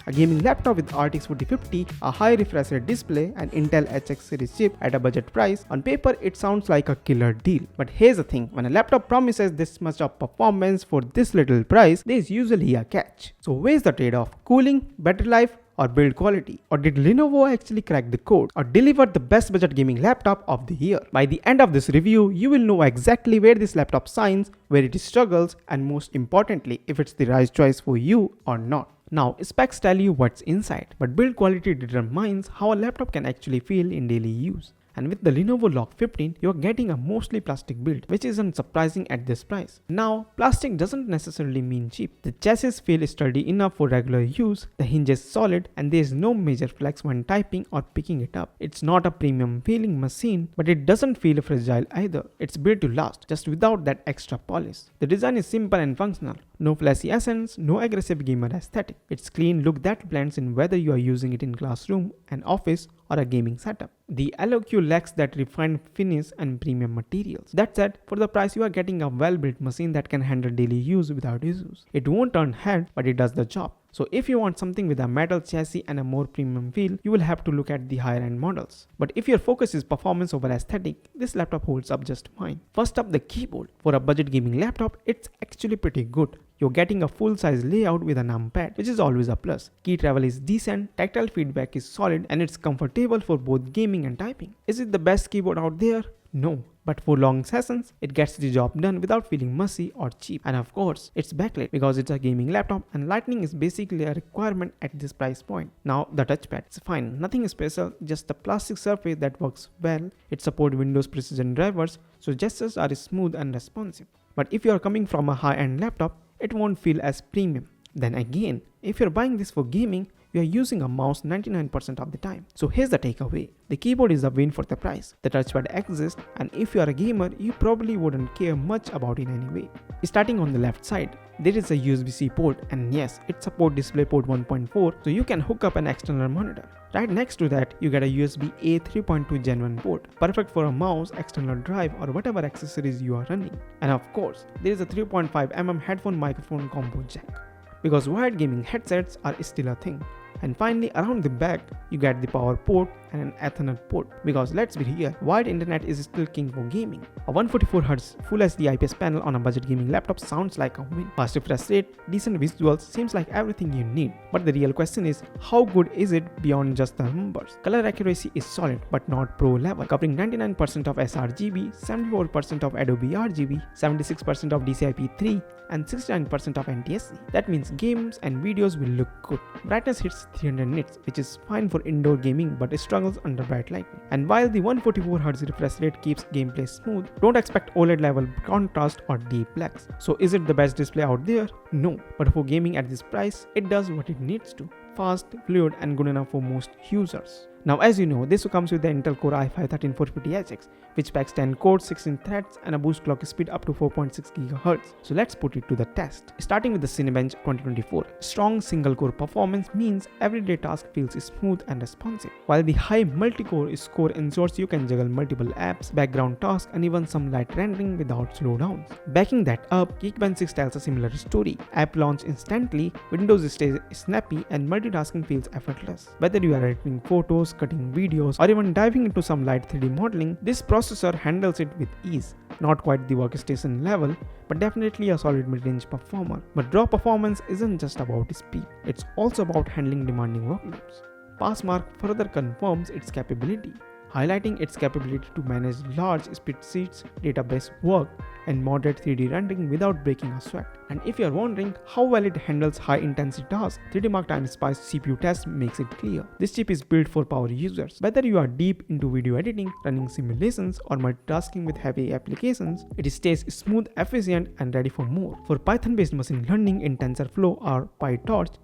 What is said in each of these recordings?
A gaming laptop with RTX 4050, a high refresh rate display, and Intel HX series chip at a budget price, on paper it sounds like a killer deal. But here's the thing, when a laptop promises this much of performance for this little price, there's usually a catch. So where's the trade-off? Cooling, better life, or build quality? Or did Lenovo actually crack the code or deliver the best budget gaming laptop of the year? By the end of this review, you will know exactly where this laptop shines, where it struggles, and most importantly, if it's the right choice for you or not. Now, specs tell you what's inside, but build quality determines how a laptop can actually feel in daily use. And with the Lenovo LOQ 15, you're getting a mostly plastic build, which isn't surprising at this price. Now, plastic doesn't necessarily mean cheap. The chassis feels sturdy enough for regular use, the hinge is solid, and there's no major flex when typing or picking it up. It's not a premium feeling machine, but it doesn't feel fragile either. It's built to last, just without that extra polish. The design is simple and functional. No flashy accents, no aggressive gamer aesthetic. It's clean look that blends in whether you are using it in classroom, an office, or a gaming setup. The LOQ lacks that refined finish and premium materials. That said, for the price you are getting a well-built machine that can handle daily use without issues. It won't turn head, but it does the job. So if you want something with a metal chassis and a more premium feel, you will have to look at the higher end models. But if your focus is performance over aesthetic, this laptop holds up just fine. First up, the keyboard. For a budget gaming laptop, it's actually pretty good. You're getting a full-size layout with a numpad, which is always a plus. Key travel is decent, tactile feedback is solid, and it's comfortable for both gaming and typing. Is it the best keyboard out there? No. But for long sessions, it gets the job done without feeling messy or cheap. And of course, it's backlit because it's a gaming laptop and lightning is basically a requirement at this price point. Now, the touchpad. It's fine, nothing special, just a plastic surface that works well. It supports Windows precision drivers, so gestures are smooth and responsive. But if you are coming from a high-end laptop, it won't feel as premium. Then again, if you're buying this for gaming, you are using a mouse 99% of the time. So here's the takeaway. The keyboard is a win for the price. The touchpad exists, and if you are a gamer, you probably wouldn't care much about it anyway. Starting on the left side, there is a USB-C port, and yes, it supports DisplayPort 1.4, so you can hook up an external monitor. Right next to that, you get a USB-A 3.2 Gen 1 port, perfect for a mouse, external drive, or whatever accessories you are running. And of course, there is a 3.5mm headphone microphone combo jack, because wired gaming headsets are still a thing. And finally, around the back, you get the power port and an Ethernet port, because let's be real, wired internet is still king for gaming. A 144Hz Full HD IPS panel on a budget gaming laptop sounds like a win. Fast refresh rate, decent visuals, seems like everything you need. But the real question is, how good is it beyond just the numbers? Color accuracy is solid, but not pro level, covering 99% of sRGB, 74% of Adobe RGB, 76% of DCI-P3, and 69% of NTSC. That means games and videos will look good. Brightness hits 300 nits, which is fine for indoor gaming but struggles under bright lighting. And while the 144Hz refresh rate keeps gameplay smooth, don't expect OLED level contrast or deep blacks. So is it the best display out there? No, but for gaming at this price, it does what it needs to. Fast, fluid, and good enough for most users. Now, as you know, this comes with the Intel Core i5-13450HX, which packs 10 cores, 16 threads, and a boost clock speed up to 4.6 GHz. So let's put it to the test. Starting with the Cinebench 2024, strong single-core performance means everyday task feels smooth and responsive, while the high multi-core score ensures you can juggle multiple apps, background tasks, and even some light rendering without slowdowns. Backing that up, Geekbench 6 tells a similar story. App launch instantly, Windows stays snappy, and multitasking feels effortless. Whether you are editing photos, cutting videos, or even diving into some light 3D modeling, this processor handles it with ease. Not quite the workstation level, but definitely a solid mid-range performer. But raw performance isn't just about speed, it's also about handling demanding workloads. Passmark further confirms its capability, highlighting its capability to manage large spreadsheets, database work, and moderate 3D rendering without breaking a sweat. And if you're wondering how well it handles high-intensity tasks, 3DMark TimeSpice CPU test makes it clear. This chip is built for power users. Whether you are deep into video editing, running simulations, or multitasking with heavy applications, it stays smooth, efficient, and ready for more. For Python-based machine learning in TensorFlow or PyTorch,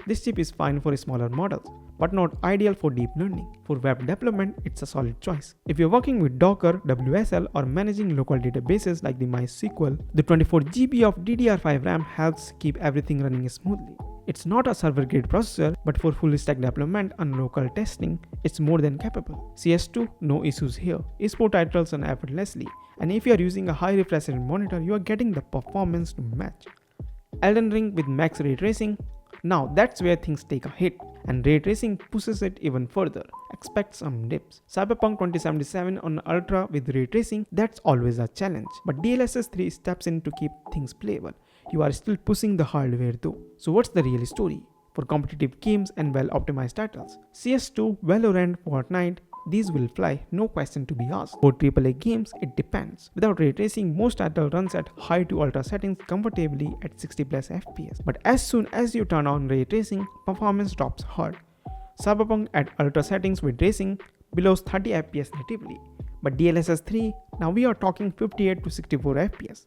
this chip is fine for smaller models, but not ideal for deep learning. For web development, it's a solid choice. If you're working with Docker, WSL, or managing local databases like the MySQL, the 24GB of DDR5 RAM helps keep everything running smoothly. It's not a server-grade processor, but for full-stack development and local testing, it's more than capable. CS2, no issues here. Esports titles run effortlessly, and if you're using a high refresh rate monitor, you are getting the performance to match. Elden Ring with max ray tracing, Now that's where things take a hit, and ray tracing pushes it even further. Expect some dips. Cyberpunk 2077 on Ultra with ray tracing, that's always a challenge. But DLSS 3 steps in to keep things playable. You are still pushing the hardware though. So what's the real story? For competitive games and well-optimized titles, CS2, Valorant, Fortnite, these will fly, no question to be asked. For AAA games, it depends. Without ray tracing, most title runs at high to ultra settings comfortably at 60 plus FPS. But as soon as you turn on ray tracing, performance drops hard. Cyberpunk at ultra settings with tracing below 30 FPS natively. But DLSS 3, now we are talking 58 to 64 FPS.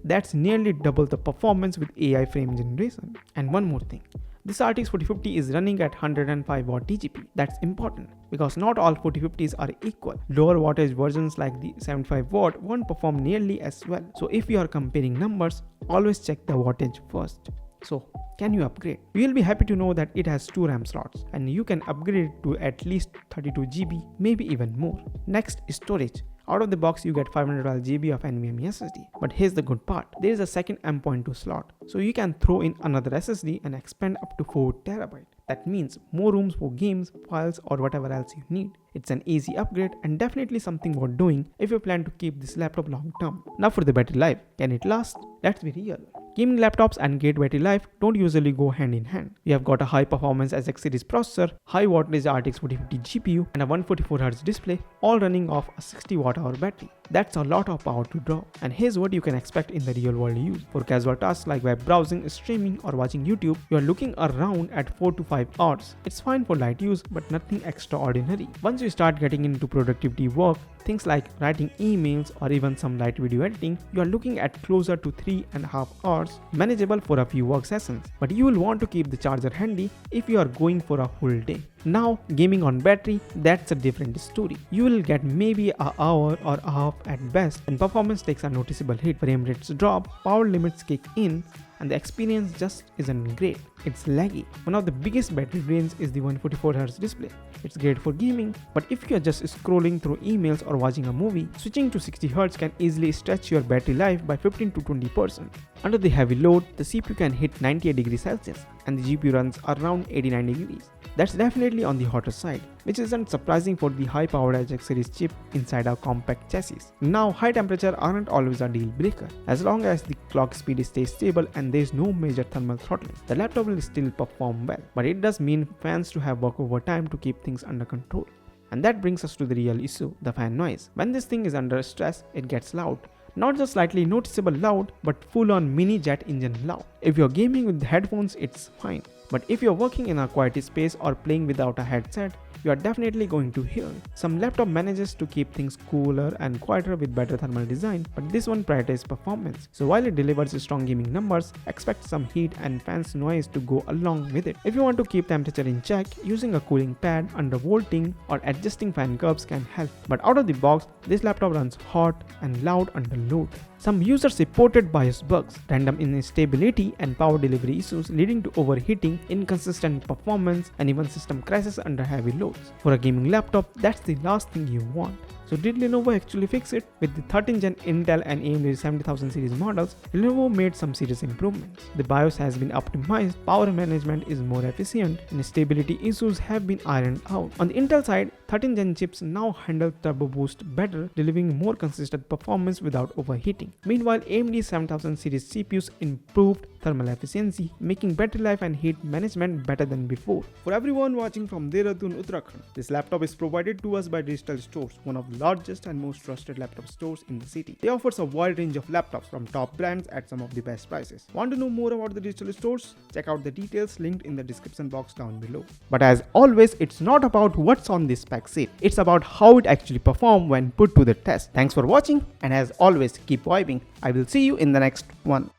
That's nearly double the performance with AI frame generation. And one more thing. This RTX 4050 is running at 105 watt TGP. That's important because not all 4050s are equal. Lower wattage versions like the 75 watt won't perform nearly as well. So if you are comparing numbers, always check the wattage first. So can you upgrade? You will be happy to know that it has 2 RAM slots and you can upgrade it to at least 32 GB, maybe even more. Next is storage. Out of the box you get 512 GB of NVMe SSD. But here's the good part. There is a second M.2 slot. So you can throw in another SSD and expand up to 4 TB. That means more rooms for games, files or whatever else you need. It's an easy upgrade and definitely something worth doing if you plan to keep this laptop long term. Now for the battery life. Can it last? Let's be real. Gaming laptops and great battery life don't usually go hand in hand. We have got a high performance SX series processor, high wattage RTX 4050 GPU and a 144Hz display, all running off a 60 Wh battery. That's a lot of power to draw. And here's what you can expect in the real world use. For casual tasks like web browsing, streaming or watching YouTube, you are looking around at 4 to 5 hours. It's fine for light use but nothing extraordinary. Once you start getting into productivity work, things like writing emails or even some light video editing, you are looking at closer to 3.5 hours, manageable for a few work sessions. But you will want to keep the charger handy if you are going for a full day. Now, gaming on battery, that's a different story. You will get maybe an hour or a half at best, and performance takes a noticeable hit. Frame rates drop, power limits kick in, and the experience just isn't great. It's laggy. One of the biggest battery drains is the 144Hz display. It's great for gaming, but if you're just scrolling through emails or watching a movie, switching to 60Hz can easily stretch your battery life by 15 to 20%. Under the heavy load, the CPU can hit 98 degrees Celsius and the GPU runs around 89 degrees. That's definitely on the hotter side, which isn't surprising for the high-powered HX series chip inside a compact chassis. Now, high temperature aren't always a deal breaker. As long as the clock speed stays stable and there's no major thermal throttling, the laptop will still perform well. But it does mean fans to have work overtime to keep things under control. And that brings us to the real issue, the fan noise. When this thing is under stress, it gets loud. Not just slightly noticeable loud, but full-on mini jet engine loud. If you're gaming with headphones, it's fine. But if you're working in a quiet space or playing without a headset, you are definitely going to hear. Some laptop manages to keep things cooler and quieter with better thermal design, but this one prioritizes performance. So while it delivers strong gaming numbers, expect some heat and fans noise to go along with it. If you want to keep temperature in check, using a cooling pad, undervolting or adjusting fan curves can help. But out of the box, this laptop runs hot and loud under load. Some users reported BIOS bugs, random instability and power delivery issues leading to overheating, inconsistent performance and even system crashes under heavy loads. For a gaming laptop, that's the last thing you want. So did Lenovo actually fix it? With the 13th gen Intel and AMD 70,000 series models, Lenovo made some serious improvements. The BIOS has been optimized, power management is more efficient, and stability issues have been ironed out. On the Intel side, 13th gen chips now handle turbo boost better, delivering more consistent performance without overheating. Meanwhile, AMD 7000 series CPUs improved thermal efficiency, making battery life and heat management better than before. For everyone watching from Dehradun, Uttarakhand, this laptop is provided to us by Digital Stores, one of the largest and most trusted laptop stores in the city. They offer a wide range of laptops from top brands at some of the best prices. Want to know more about the Digital Stores? Check out the details linked in the description box down below. But as always, it's not about what's on this spec sheet. It's about how it actually performs when put to the test. Thanks for watching, and as always, keep vibing. I will see you in the next one.